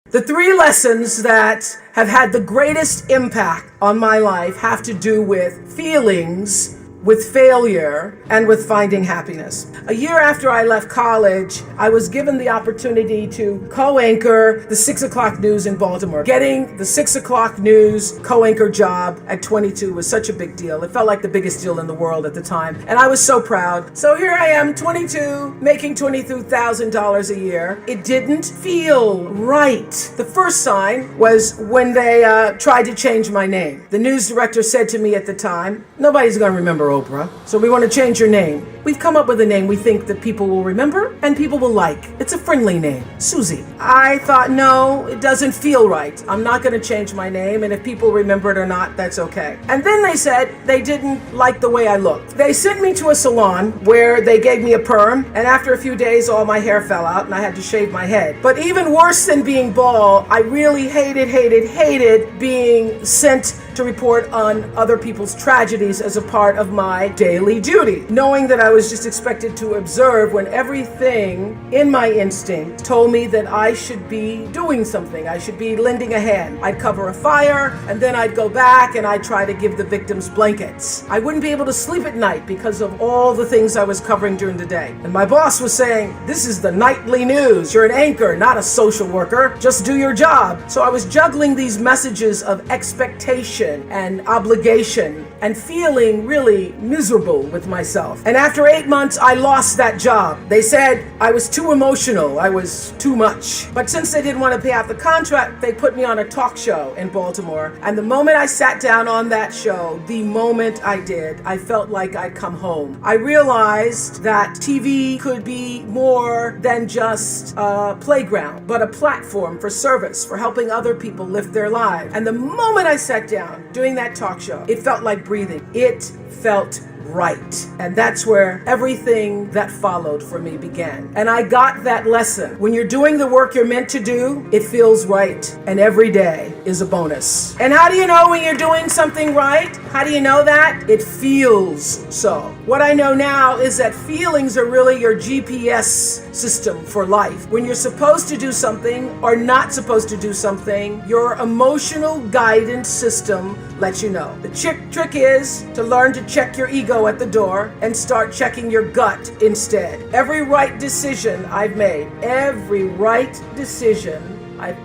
The three lessons that have had the greatest impact on my life have to do with feelings, with failure, and with finding happiness. A year after I left college, I was given the opportunity to co-anchor the 6 o'clock news in Baltimore. Getting the 6 o'clock news co-anchor job at 22 was such a big deal. It felt like the biggest deal in the world at the time, and I was so proud. So here I am, 22, making $22,000 a year. It didn't feel right. The first sign was when they tried to change my name. The news director said to me at the time, "Nobody's going to remember Oprah, so we want to change your name. We've come up with a name we think that people will remember and people will like. It's a friendly name, Susie." I thought, no, it doesn't feel right. I'm not going to change my name, and if people remember it or not, that's okay. And then they said they didn't like the way I looked. They sent me to a salon where they gave me a perm, and after a few days, all my hair fell out and I had to shave my head. But even worse than being bald, I really hated being sent to report on other people's tragedies as a part of my daily duty, knowing that I was just expected to observe when everything in my instinct told me that I should be doing something. I should be lending a hand. I'd cover a fire, and then I'd go back and I'd try to give the victims blankets. I wouldn't be able to sleep at night because of all the things I was covering during the day. And my boss was saying, "This is the nightly news. You're an anchor, not a social worker. Just do your job." So I was juggling these messages of expectation and obligation and feeling really miserable with myself. And after 8 months, I lost that job. They said I was too emotional. I was too much. But since they didn't want to pay out the contract, they put me on a talk show in Baltimore. And the moment I sat down on that show, the moment I did, I felt like I'd come home. I realized that TV could be more than just a playground, but a platform for service, for helping other people live their lives. And the moment I sat down doing that talk show, it felt like breathing. It felt right. And that's where everything that followed for me began. And I got that lesson. When you're doing the work you're meant to do, it feels right. And every day is a bonus. And how do you know when you're doing something right? How do you know that? It feels so. What I know now is that feelings are really your GPS system for life. When you're supposed to do something or not supposed to do something, your emotional guidance system lets you know. The trick is to learn to check your ego at the door and start checking your gut instead. Every right decision I've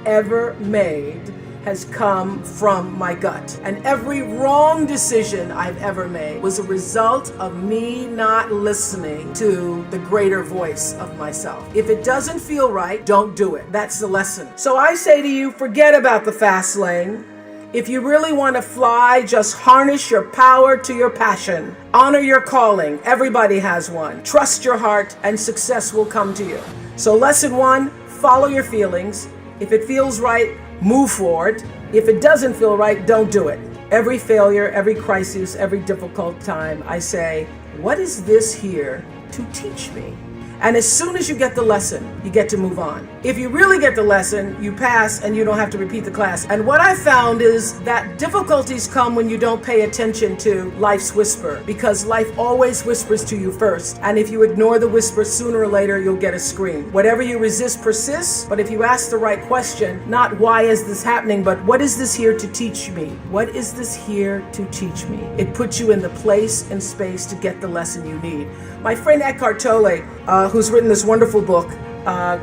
ever made has come from my gut. And every wrong decision I've ever made was a result of me not listening to the greater voice of myself. If it doesn't feel right, don't do it. That's the lesson. So I say to you, forget about the fast lane. If you really want to fly, just harness your power to your passion. Honor your calling. Everybody has one. Trust your heart and success will come to you. So lesson 1, follow your feelings. If it feels right, move forward. If it doesn't feel right, don't do it. Every failure, every crisis, every difficult time, I say, what is this here to teach me? And as soon as you get the lesson, you get to move on. If you really get the lesson, you pass and you don't have to repeat the class. And what I found is that difficulties come when you don't pay attention to life's whisper, because life always whispers to you first. And if you ignore the whisper, sooner or later, you'll get a scream. Whatever you resist persists, but if you ask the right question, not why is this happening, but what is this here to teach me? What is this here to teach me? It puts you in the place and space to get the lesson you need. My friend Eckhart Tolle, who's written this wonderful book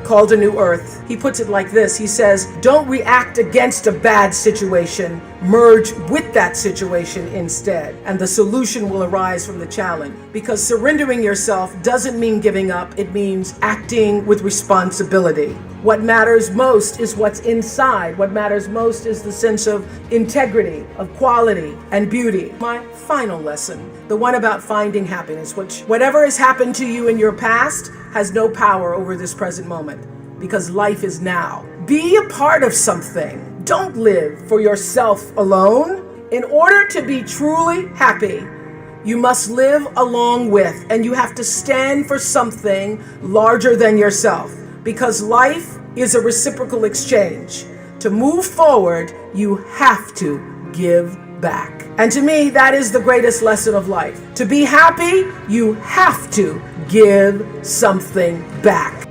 called A New Earth, he puts it like this. He says, don't react against a bad situation, merge with that situation instead, and the solution will arise from the challenge. Because surrendering yourself doesn't mean giving up, it means acting with responsibility. What matters most is what's inside. What matters most is the sense of integrity, of quality, and beauty. My final lesson, the one about finding happiness, which whatever has happened to you in your past has no power over this present moment, because life is now. Be a part of something. Don't live for yourself alone. In order to be truly happy, you must live along with, and you have to stand for something larger than yourself, because life is a reciprocal exchange. To move forward, you have to give back. And to me, that is the greatest lesson of life. To be happy, you have to give something back.